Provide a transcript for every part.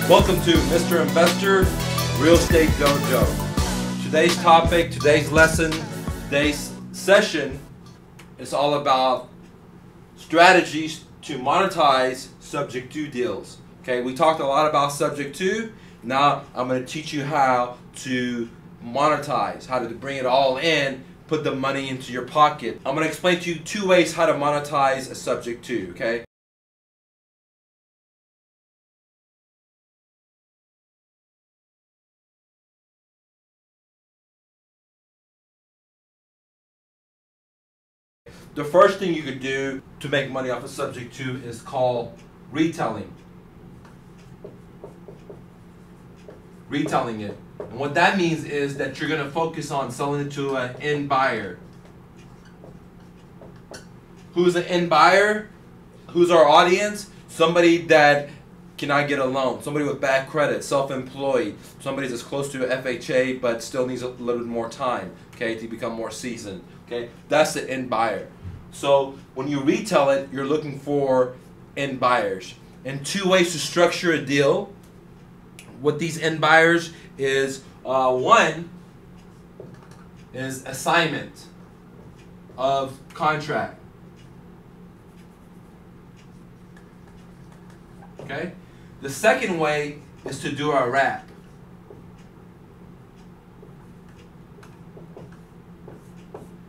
Welcome to Mr. Investor Real Estate Dojo. Today's topic, today's lesson, today's session is all about strategies to monetize subject to deals. Okay, we talked a lot about subject to. Now I'm going to teach you how to monetize, how to bring it all in, put the money into your pocket. I'm going to explain to you two ways how to monetize a subject to, okay? The first thing you could do to make money off a subject to is called retelling. Retelling it. And what that means is that you're going to focus on selling it to an end buyer. Who's an end buyer? Who's our audience? Somebody that cannot get a loan. Somebody with bad credit, self-employed. Somebody that's close to FHA but still needs a little bit more time, okay, to become more seasoned. Okay, that's the end buyer. So when you retail it, you're looking for end buyers. And two ways to structure a deal with these end buyers is one is assignment of contract. Okay? The second way is to do a wrap.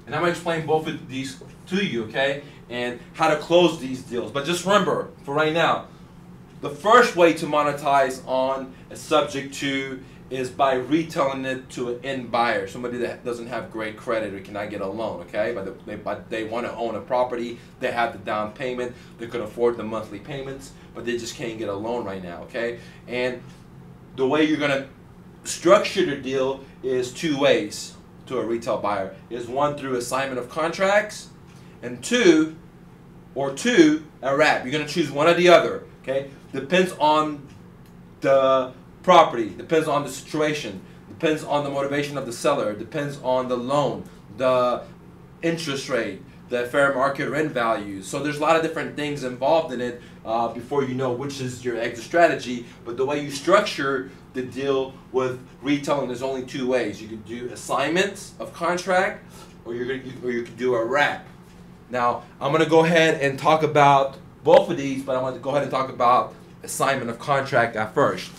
And I'm going to explain both of these to you, okay? And how to close these deals. But just remember, for right now, the first way to monetize on a subject to is by retailing it to an end buyer, somebody that doesn't have great credit or cannot get a loan, okay? But they want to own a property, they have the down payment, they could afford the monthly payments, but they just can't get a loan right now, okay? And the way you're going to structure the deal is two ways to a retail buyer. Is one, through assignment of contracts, and two, a wrap. You're going to choose one or the other, okay? Depends on the property, depends on the situation, depends on the motivation of the seller, depends on the loan, the interest rate, the fair market rent values. So there's a lot of different things involved in it before you know which is your exit strategy. But the way you structure the deal with retailing, there's only two ways. You could do assignments of contract, or you could do a wrap. Now I'm going to go ahead and talk about both of these, but I'm going to go ahead and talk about assignment of contract at first.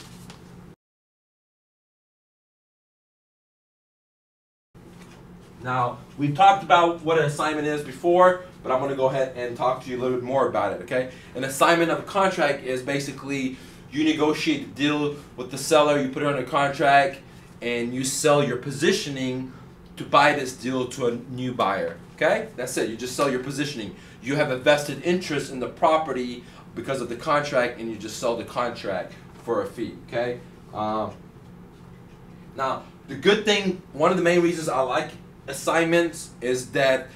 Now, we've talked about what an assignment is before, but I'm going to go ahead and talk to you a little bit more about it, okay? An assignment of a contract is basically you negotiate the deal with the seller, you put it under contract, and you sell your positioning to buy this deal to a new buyer, okay? That's it. You just sell your positioning. You have a vested interest in the property because of the contract, and you just sell the contract for a fee, okay? Now, the good thing, one of the main reasons I like assignments is that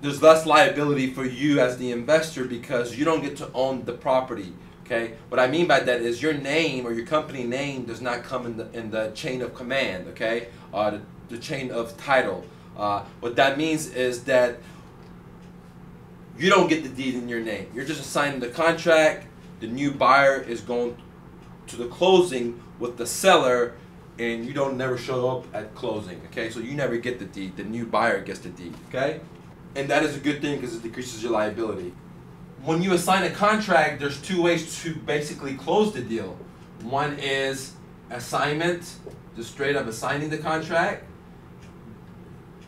there's less liability for you as the investor because you don't get to own the property. Okay, what I mean by that is your name or your company name does not come in the chain of command. Okay, the chain of title. What that means is that you don't get the deed in your name. You're just assigning the contract. The new buyer is going to the closing with the seller, and you don't never show up at closing, okay? So you never get the deed. The new buyer gets the deed, okay? And that is a good thing because it decreases your liability. When you assign a contract, there's two ways to basically close the deal. One is assignment, just straight up assigning the contract.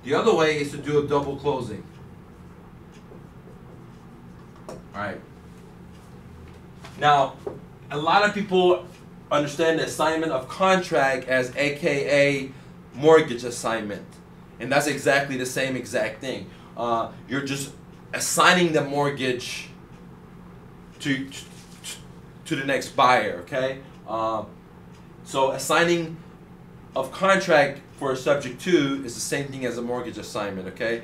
The other way is to do a double closing. All right. Now, a lot of people understand the assignment of contract as AKA mortgage assignment, and that's exactly the same exact thing. You're just assigning the mortgage to the next buyer, okay? So assigning of contract for a subject to is the same thing as a mortgage assignment, okay?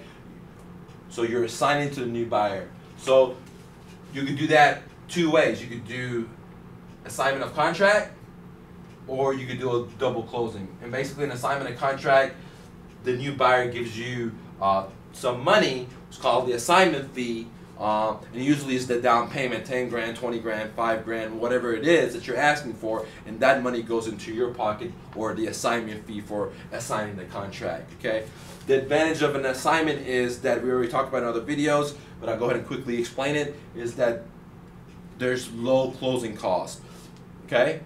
So you're assigning to the new buyer. So you could do that two ways. You could do assignment of contract, or you could do a double closing. And basically an assignment of contract, the new buyer gives you some money, it's called the assignment fee, And usually it's the down payment, 10 grand, 20 grand, 5 grand, whatever it is that you're asking for, and that money goes into your pocket, or the assignment fee for assigning the contract, okay? The advantage of an assignment is that we already talked about in other videos, but I'll go ahead and quickly explain it, is that there's low closing costs, okay?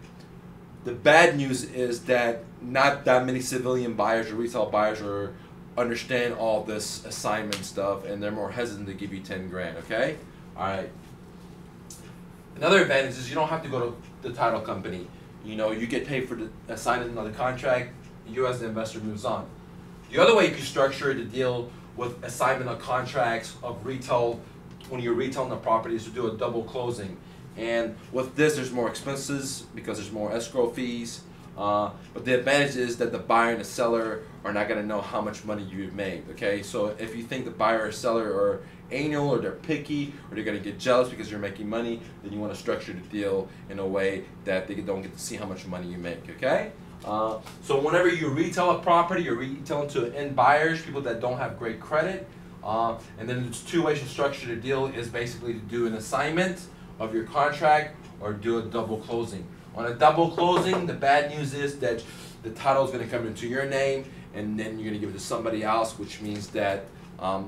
The bad news is that not that many civilian buyers or retail buyers understand all this assignment stuff, and they're more hesitant to give you 10 grand, okay? All right. Another advantage is you don't have to go to the title company. You know, you get paid for the assigning of the contract, you as the investor moves on. The other way you can structure the deal with assignment of contracts of retail, when you're retailing the property, is to do a double closing. And with this, there's more expenses because there's more escrow fees. But the advantage is that the buyer and the seller are not going to know how much money you've made, okay? So if you think the buyer or seller are anal, or they're picky, or they're going to get jealous because you're making money, then you want to structure the deal in a way that they don't get to see how much money you make, okay? So whenever you retail a property, you're retailing to end buyers, people that don't have great credit. And then there's two ways to structure the deal, is basically to do an assignment of your contract or do a double closing. On a double closing, the bad news is that the title is going to come into your name, and then you're going to give it to somebody else, which means that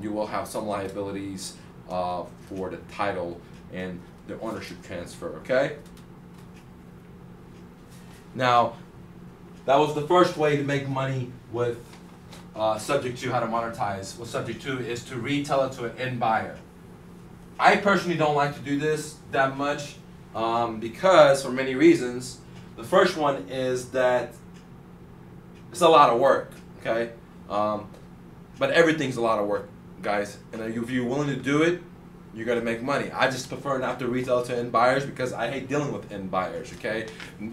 you will have some liabilities for the title and the ownership transfer, okay? Now, that was the first way to make money with subject to how to monetize. What subject to is to retail it to an end buyer. I personally don't like to do this that much because, for many reasons. The first one is that it's a lot of work, okay? But everything's a lot of work, guys. And if you're willing to do it, you're going to make money. I just prefer not to retail to end buyers because I hate dealing with end buyers, okay?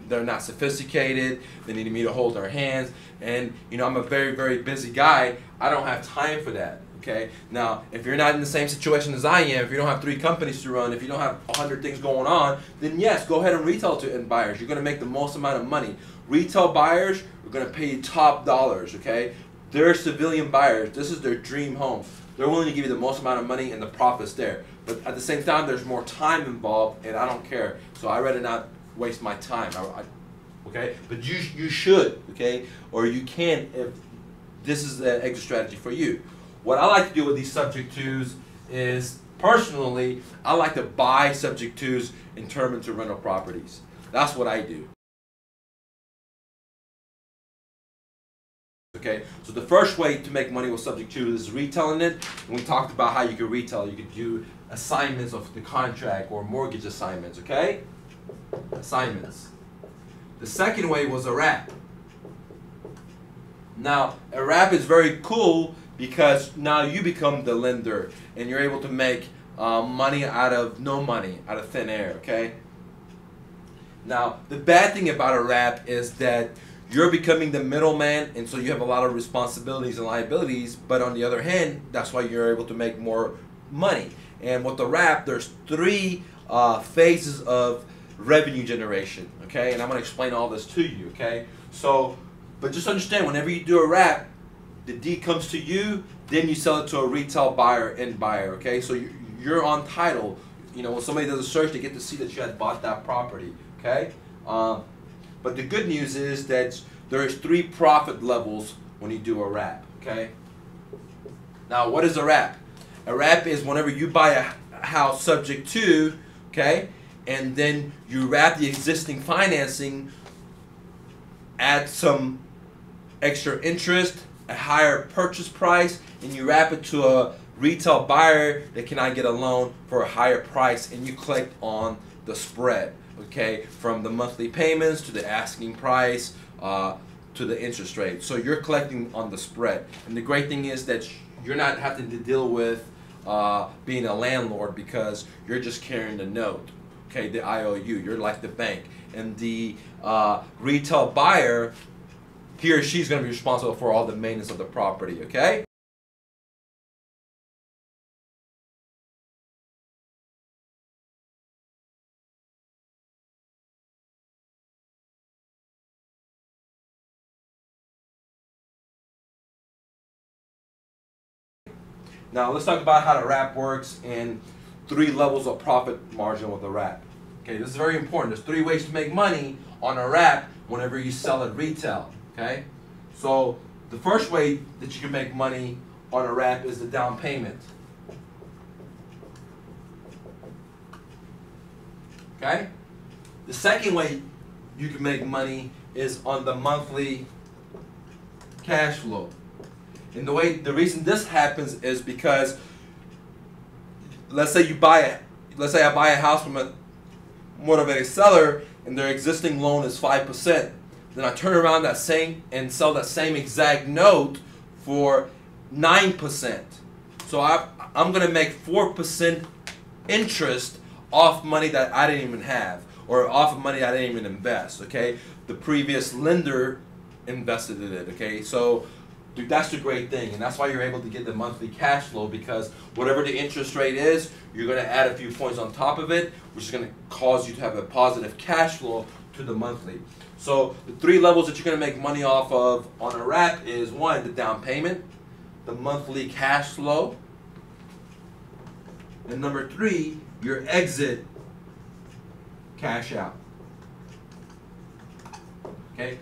They're not sophisticated. They need me to hold their hands. And, you know, I'm a very, very busy guy. I don't have time for that, okay? Now, if you're not in the same situation as I am, if you don't have 3 companies to run, if you don't have 100 things going on, then yes, go ahead and retail to end buyers. You're going to make the most amount of money. Retail buyers are going to pay you top dollars, okay? They're civilian buyers. This is their dream home. They're willing to give you the most amount of money, and the profit's there. But at the same time, there's more time involved, and I don't care. So I'd rather not waste my time. Okay? But you should, okay? Or you can if this is an exit strategy for you. What I like to do with these subject twos is, personally, I like to buy subject twos and turn them into rental properties. That's what I do. Okay, so the first way to make money with subject to is retailing it. And we talked about how you could retail. You could do assignments of the contract or mortgage assignments, okay? Assignments. The second way was a wrap. Now, a wrap is very cool because now you become the lender and you're able to make money out of no money, out of thin air, okay? Now, the bad thing about a wrap is that you're becoming the middleman, and so you have a lot of responsibilities and liabilities, but on the other hand, that's why you're able to make more money. And with the wrap, there's 3 phases of revenue generation, okay? And I'm going to explain all this to you, okay? So, but just understand, whenever you do a wrap, the deed comes to you, then you sell it to a retail buyer and buyer, okay? So you're on title. You know, when somebody does a search, they get to see that you had bought that property, okay? But the good news is that there's 3 profit levels when you do a wrap, okay? Now, what is a wrap? A wrap is whenever you buy a house subject to, okay, and then you wrap the existing financing, add some extra interest, a higher purchase price, and you wrap it to a retail buyer that cannot get a loan for a higher price, and you collect on the spread. Okay, from the monthly payments to the asking price to the interest rate. So you're collecting on the spread. And the great thing is that you're not having to deal with being a landlord because you're just carrying the note, okay, the IOU. You're like the bank. And the retail buyer, he or she's going to be responsible for all the maintenance of the property, okay? Now let's talk about how the wrap works and 3 levels of profit margin with a wrap. Okay, this is very important. There's 3 ways to make money on a wrap whenever you sell at retail. Okay, so the first way that you can make money on a wrap is the down payment. Okay, the second way you can make money is on the monthly cash flow. And the reason this happens is because let's say I buy a house from a motivated seller and their existing loan is 5%. Then I turn around and sell that same exact note for 9%. So I'm going to make 4% interest off money that I didn't even have, or off of money I didn't even invest. Okay, the previous lender invested in it. Okay, so dude, that's the great thing, and that's why you're able to get the monthly cash flow, because whatever the interest rate is, you're going to add a few points on top of it, which is going to cause you to have a positive cash flow to the monthly. So the 3 levels that you're going to make money off of on a wrap is 1, the down payment, the monthly cash flow, and number 3, your exit cash out. Okay.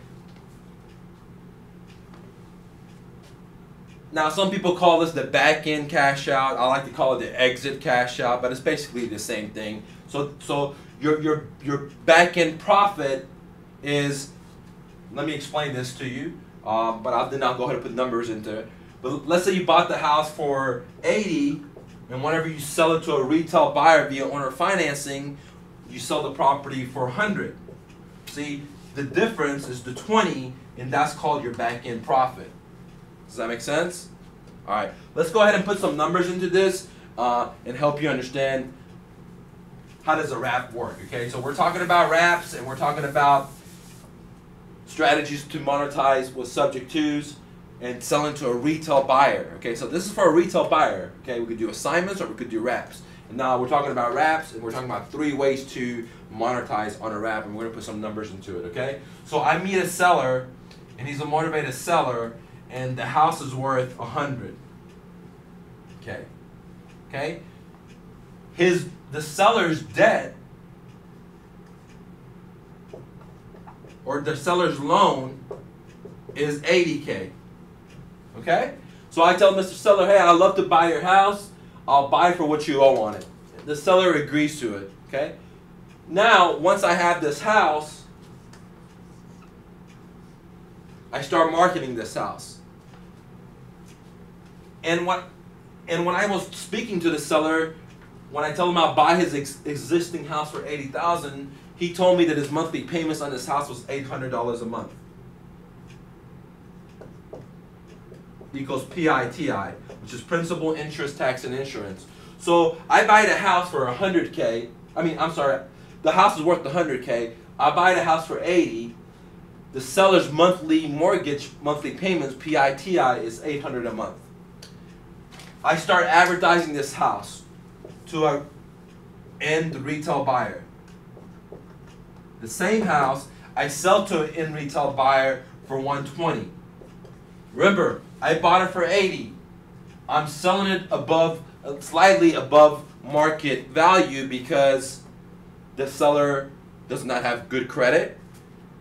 Now some people call this the back end cash out. I like to call it the exit cash out, but it's basically the same thing. So your back end profit is, let me explain this to you, but then I'll go ahead and put numbers into it. But let's say you bought the house for 80, and whenever you sell it to a retail buyer via owner financing, you sell the property for 100. See, the difference is the 20, and that's called your back end profit. Does that make sense? All right, let's go ahead and put some numbers into this and help you understand how does a wrap work. Okay, so we're talking about wraps, and we're talking about strategies to monetize with subject twos and selling to a retail buyer. Okay, so this is for a retail buyer. Okay, we could do assignments or we could do wraps. And now we're talking about wraps, and we're talking about 3 ways to monetize on a wrap, and we're gonna put some numbers into it. Okay, so I meet a seller, and he's a motivated seller, and the house is worth 100. Okay, okay. The seller's debt, or the seller's loan, is 80K. Okay, so I tell Mr. Seller, hey, I'd love to buy your house. I'll buy for what you owe on it. The seller agrees to it. Okay. Now, once I have this house, I start marketing this house. And when I was speaking to the seller, when I told him I'll buy his existing house for $80,000, he told me that his monthly payments on this house was $800 a month. Equals PITI, which is principal, interest, tax, and insurance. So I buy the house for 100K. The house is worth 100K. I buy the house for 80. The seller's monthly mortgage, monthly payments, PITI, is $800 a month. I start advertising this house to a end retail buyer. The same house I sell to an end retail buyer for 120. Remember, I bought it for 80. I'm selling it slightly above market value because the seller does not have good credit,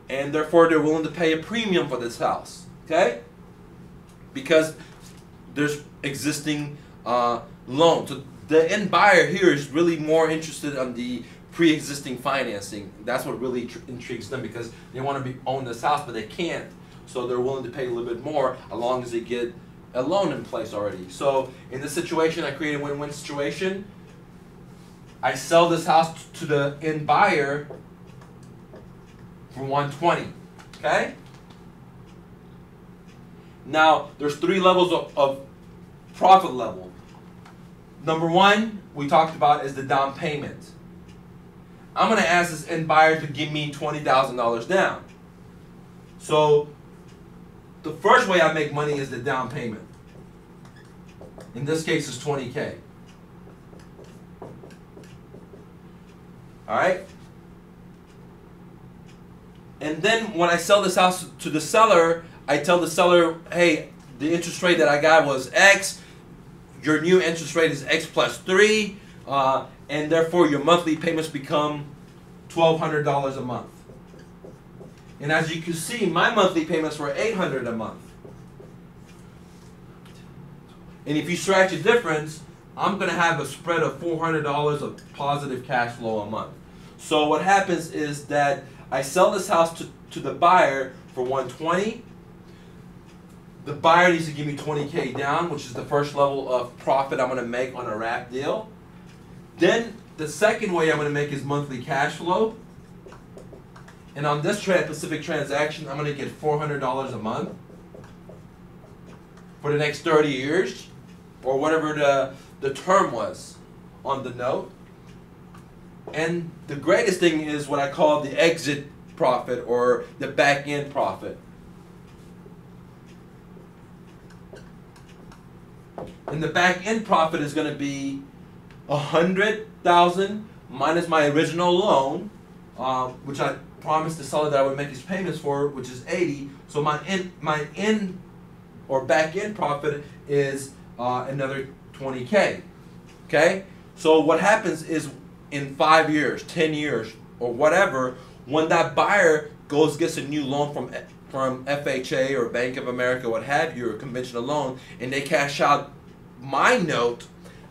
and therefore they're willing to pay a premium for this house. Okay? Because there's existing loan. So the end buyer here is really more interested on the pre-existing financing. That's what really intrigues them, because they want to own this house, but they can't. So they're willing to pay a little bit more as long as they get a loan in place already. So in this situation, I create a win-win situation. I sell this house to the end buyer for 120. Okay? Now, there's 3 levels of profit level. Number 1, we talked about, is the down payment. I'm going to ask this end buyer to give me $20,000 down. So the first way I make money is the down payment. In this case, it's 20K. All right? And then when I sell this house to the seller, I tell the seller, hey, the interest rate that I got was X. Your new interest rate is X plus 3. and therefore your monthly payments become $1,200 a month. And as you can see, my monthly payments were $800 a month. And if you subtract the difference, I'm going to have a spread of $400 of positive cash flow a month. So what happens is that I sell this house to the buyer for $120. The buyer needs to give me $20K down, which is the first level of profit I'm going to make on a wrap deal. Then the second way I'm going to make is monthly cash flow. And on this specific transaction, I'm going to get $400 a month for the next 30 years, or whatever the term was on the note. And the greatest thing is what I call the exit profit, or the back end profit. And the back end profit is going to be $100,000 minus my original loan, which I promised the seller that I would make his payments for, which is $80. So my end or back end profit is another $20K. Okay. So what happens is in 5 years, 10 years, or whatever, when that buyer gets a new loan from FHA or Bank of America, what have you, or conventional loan, and they cash out my note,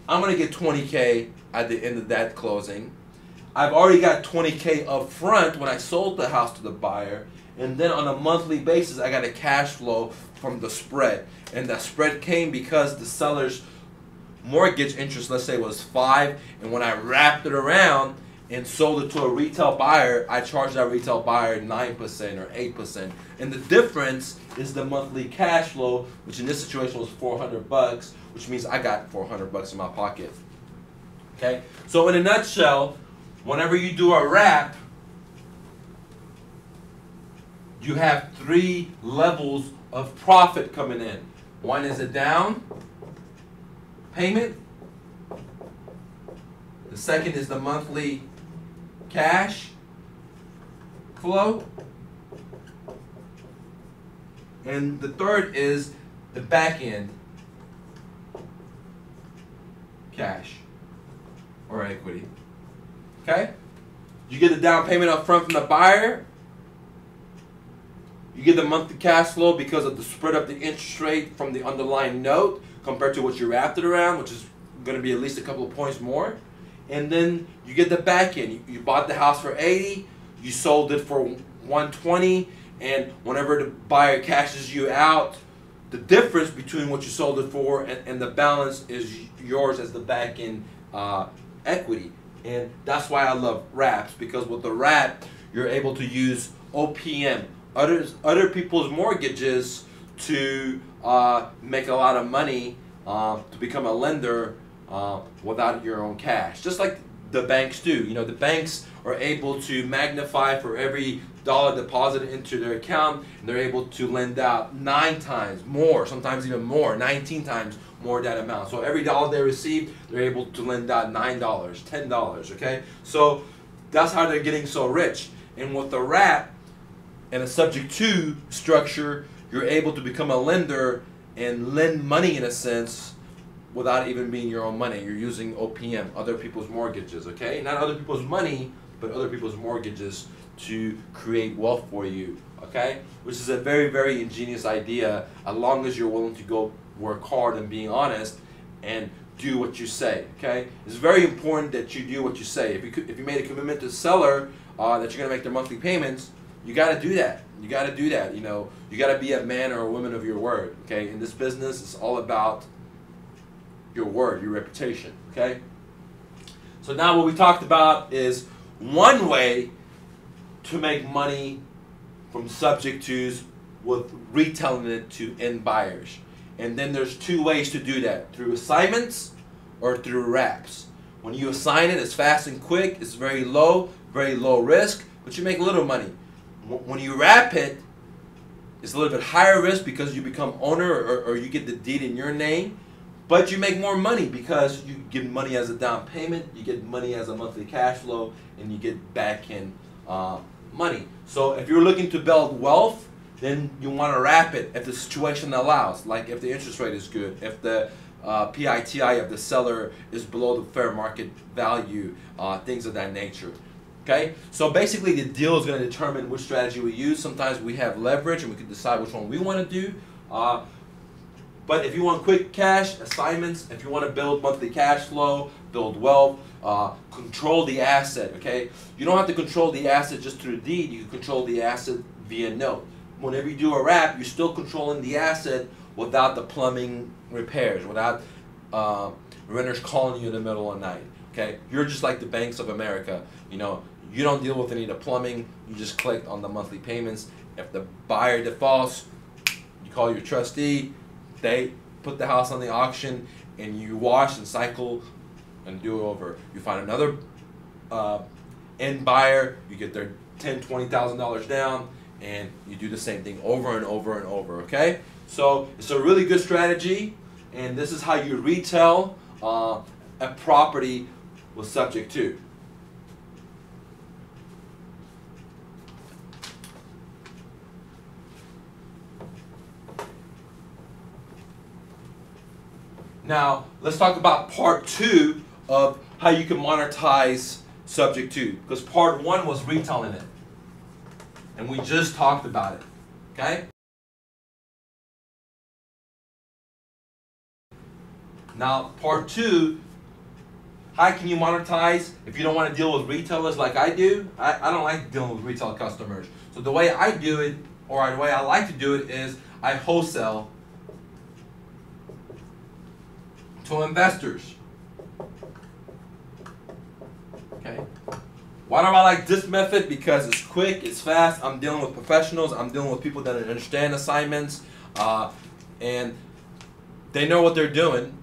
I'm going to get $20K at the end of that closing. I've already got $20K up front when I sold the house to the buyer, and then on a monthly basis I got a cash flow from the spread. And that spread came because the seller's mortgage interest, let's say, was 5, and when I wrapped it around and sold it to a retail buyer, I charged that retail buyer 9% or 8%. And the difference is the monthly cash flow, which in this situation was $400, which means I got $400 in my pocket. Okay? So in a nutshell, whenever you do a wrap, you have 3 levels of profit coming in. One is a down payment. The second is the monthly cash flow. And the third is the back end cash or equity. Okay? You get the down payment up front from the buyer. You get the monthly cash flow because of the spread of the interest rate from the underlying note compared to what you wrapped it around, which is going to be at least a couple of points more. And then you get the back end. You bought the house for $80, you sold it for $120, and whenever the buyer cashes you out, the difference between what you sold it for and the balance is yours as the back end equity. And that's why I love wraps, because with the wrap, you're able to use OPM, other people's mortgages, to make a lot of money, to become a lender without your own cash. Just like the banks do. You know, the banks are able to magnify for every dollar deposited into their account, and they're able to lend out 9 times more, sometimes even more, 19 times more that amount. So every dollar they receive, they're able to lend out $9, $10, okay? So that's how they're getting so rich. And with the wrap and a subject to structure, you're able to become a lender and lend money in a sense without even being your own money. You're using OPM, other people's mortgages, okay? Not other people's money, but other people's mortgages to create wealth for you, okay? Which is a very, very ingenious idea, as long as you're willing to go work hard and being honest and do what you say, okay? It's very important that you do what you say. If you made a commitment to the seller that you're gonna make their monthly payments, you gotta do that. You gotta do that, you know. You gotta be a man or a woman of your word, okay? In this business, it's all about your word, your reputation, okay? So now what we talked about is one way to make money from subject twos with retailing it to end buyers. And then there's 2 ways to do that, through assignments or through wraps. When you assign it, it's fast and quick, it's very low risk, but you make little money. When you wrap it, it's a little bit higher risk because you become owner, or you get the deed in your name, but you make more money because you get money as a down payment, you get money as a monthly cash flow, and you get back end money. So if you're looking to build wealth, then you want to wrap it if the situation allows, like if the interest rate is good, if the PITI of the seller is below the fair market value, things of that nature. Okay, so basically the deal is going to determine which strategy we use. Sometimes we have leverage and we can decide which one we want to do. But if you want quick cash assignments, if you want to build monthly cash flow, build wealth, control the asset, okay? You don't have to control the asset just through deed. You can control the asset via note. Whenever you do a wrap, you're still controlling the asset without the plumbing repairs, without renters calling you in the middle of the night, okay? You're just like the banks of America. You know, you don't deal with any of the plumbing. You just collect on the monthly payments. If the buyer defaults, you call your trustee. They put the house on the auction, and you wash and cycle and do it over. You find another end buyer. You get their $10,000–$20,000 down, and you do the same thing over and over and over. Okay, so it's a really good strategy, and this is how you retail a property with subject to. Now, let's talk about part 2 of how you can monetize subject to, because part 1 was retailing it, and we just talked about it, okay? Now, part 2, how can you monetize if you don't want to deal with retailers like I do? I don't like dealing with retail customers. So the way I do it, or the way I like to do it, is I wholesale to investors. Okay. Why do I like this method? Because it's quick, it's fast. I'm dealing with professionals. I'm dealing with people that understand assignments, and they know what they're doing.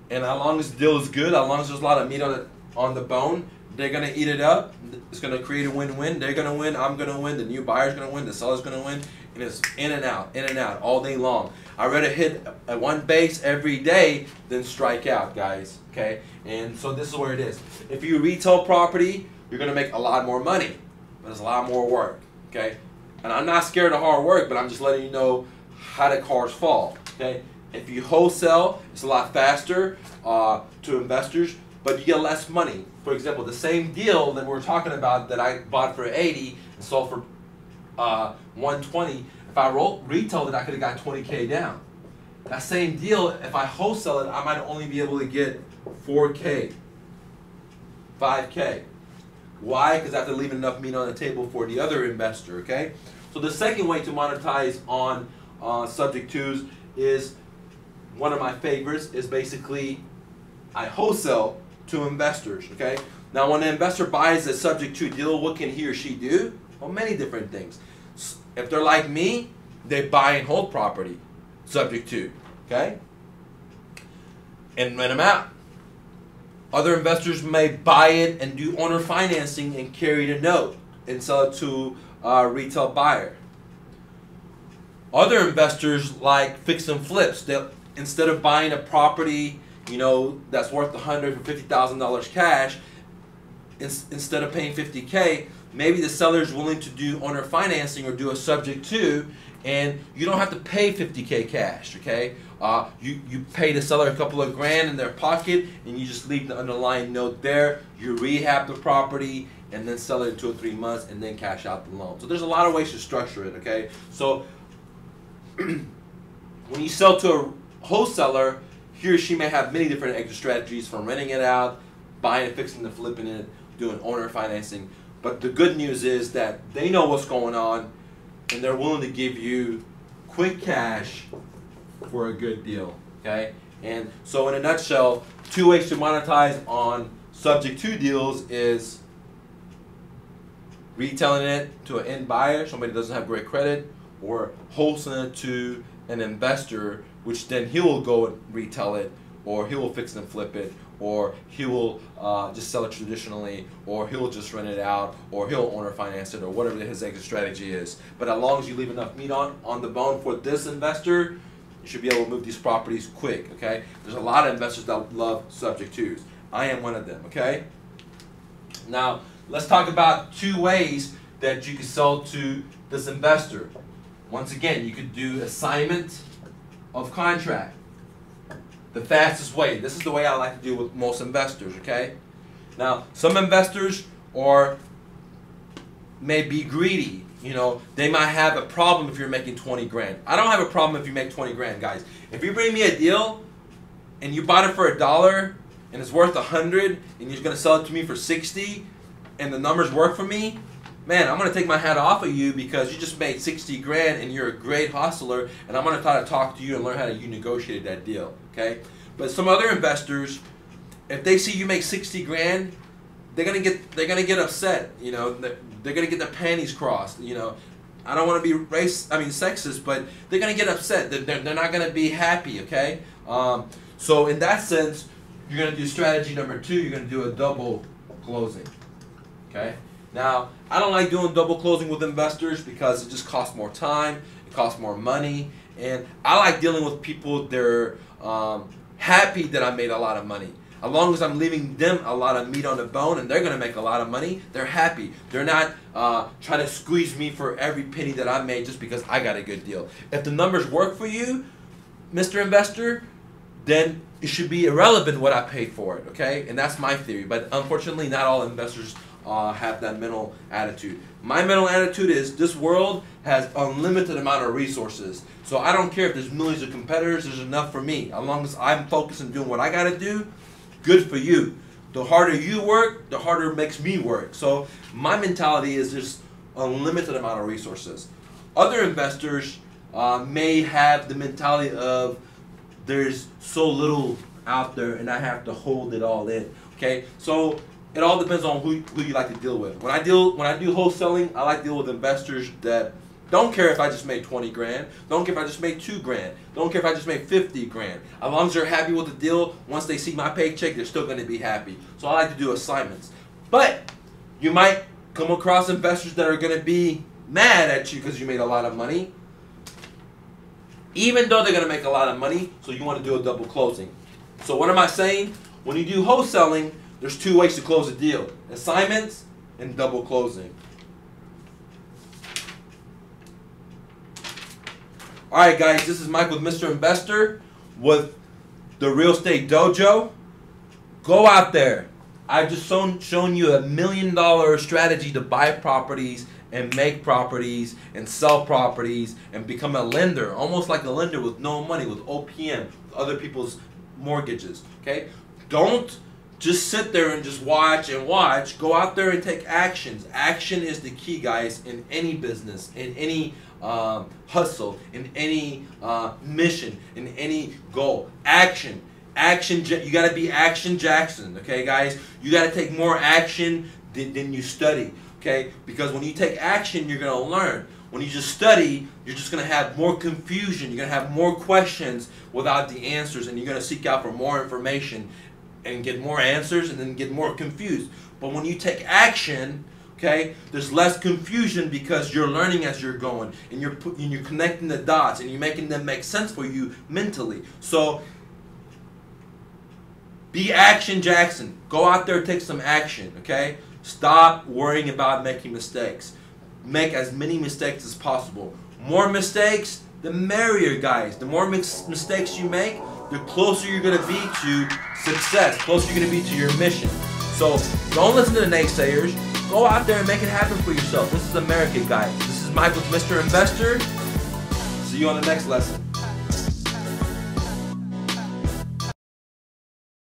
And as long as the deal is good, as long as there's a lot of meat on the bone, they're gonna eat it up. It's gonna create a win-win. They're gonna win. I'm gonna win. The new buyer's gonna win. The seller's gonna win. And it's in and out all day long. I'd rather hit at one base every day than strike out, guys. Okay, and so this is where it is. If you retail property, you're gonna make a lot more money, but it's a lot more work. Okay, and I'm not scared of hard work, but I'm just letting you know how the cards fall. Okay, if you wholesale, it's a lot faster to investors, but you get less money. For example, the same deal that we're talking about that I bought for 80 and sold for 120. If I retailed it, I could have got 20K down. That same deal, if I wholesale it, I might only be able to get 4K, 5K. Why? Because I have to leave enough meat on the table for the other investor. Okay. So the second way to monetize on subject twos is one of my favorites. Is basically I wholesale to investors. Okay. Now, when an investor buys a subject to deal, what can he or she do? Well, many different things. If they're like me, they buy and hold property, subject to, okay? And rent them out. Other investors may buy it and do owner financing and carry the note and sell it to a retail buyer. Other investors like fix and flips. They'll, instead of buying a property, you know, that's worth $100,000 or $50,000 cash, instead of paying 50K, maybe the seller is willing to do owner financing or do a subject to, and you don't have to pay 50K cash, okay? You pay the seller a couple of grand in their pocket, and you just leave the underlying note there. You rehab the property, and then sell it in 2 or 3 months, and then cash out the loan. So there's a lot of ways to structure it, okay? So when you sell to a wholesaler, he or she may have many different exit strategies, from renting it out, buying and fixing and flipping it, doing owner financing. But the good news is that they know what's going on, and they're willing to give you quick cash for a good deal, okay? And so in a nutshell, 2 ways to monetize on subject to deals is retailing it to an end buyer, somebody that doesn't have great credit, or wholesaling it to an investor, which then he will go and retail it, or he will fix and flip it, or he will just sell it traditionally, or he'll just rent it out, or he'll owner finance it, or whatever his exit strategy is. But as long as you leave enough meat on the bone for this investor, you should be able to move these properties quick, okay? There's a lot of investors that love subject twos. I am one of them, okay? Now, let's talk about 2 ways that you can sell to this investor. Once again, you could do assignment of contract. the fastest way. This is the way I like to do with most investors, okay? Now, some investors may be greedy. You know, they might have a problem if you're making 20 grand. I don't have a problem if you make 20 grand, guys. If you bring me a deal and you bought it for $1 and it's worth 100 and you're going to sell it to me for 60 and the numbers work for me, man, I'm going to take my hat off of you because you just made 60 grand and you're a great hustler, and I'm going to try to talk to you and learn how you negotiated that deal, okay? But some other investors, if they see you make 60 grand, they're gonna get upset. You know, they're gonna get their panties crossed. You know, I don't want to be sexist, but they're gonna get upset. They're not gonna be happy. Okay. So in that sense, you're gonna do strategy number 2. You're gonna do a double closing. Okay. Now, I don't like doing double closing with investors because it just costs more time. It costs more money, and I like dealing with people that are happy that I made a lot of money. As long as I'm leaving them a lot of meat on the bone and they're going to make a lot of money, they're happy. They're not trying to squeeze me for every penny that I made just because I got a good deal. If the numbers work for you, Mr. Investor, then it should be irrelevant what I paid for it, okay? And that's my theory. But unfortunately, not all investors have that mental attitude. My mental attitude is this world has unlimited amount of resources. So I don't care if there's millions of competitors, there's enough for me. As long as I'm focused on doing what I got to do, good for you. The harder you work, the harder it makes me work. So my mentality is there's unlimited amount of resources. Other investors may have the mentality of there's so little out there and I have to hold it all in. Okay, so it all depends on who you like to deal with. When I do wholesaling, I like to deal with investors that don't care if I just made 20 grand, don't care if I just made 2 grand, don't care if I just made 50 grand. As long as they're happy with the deal, once they see my paycheck, they're still going to be happy. So I like to do assignments. But you might come across investors that are going to be mad at you because you made a lot of money, even though they're going to make a lot of money, so you want to do a double closing. So what am I saying? When you do wholesaling, there's 2 ways to close a deal: assignments and double closing. Alright guys, this is Mike with Mr. Investor with the Real Estate Dojo. Go out there. I've just shown you $1 million strategy to buy properties and make properties and sell properties and become a lender, almost like a lender with no money, with OPM, with other people's mortgages. Okay? Don't just sit there and just watch and watch. Go out there and take actions. Action is the key, guys, in any business, in any hustle, in any mission, in any goal. Action. You got to be Action Jackson, okay, guys? You got to take more action than you study, okay? Because when you take action, you're going to learn. When you just study, you're just going to have more confusion. You're going to have more questions without the answers, and you're going to seek out for more information and get more answers and then get more confused. But when you take action, okay, there's less confusion because you're learning as you're going, and you're connecting the dots and you're making them make sense for you mentally. So be Action Jackson. Go out there, take some action, okay? Stop worrying about making mistakes. Make as many mistakes as possible. More mistakes, the merrier, guys. The more mistakes you make, the closer you're going to be to success, closer you're going to be to your mission. So don't listen to the naysayers. Go out there and make it happen for yourself. This is America, guys. This is Mike with Mr. Investor. See you on the next lesson.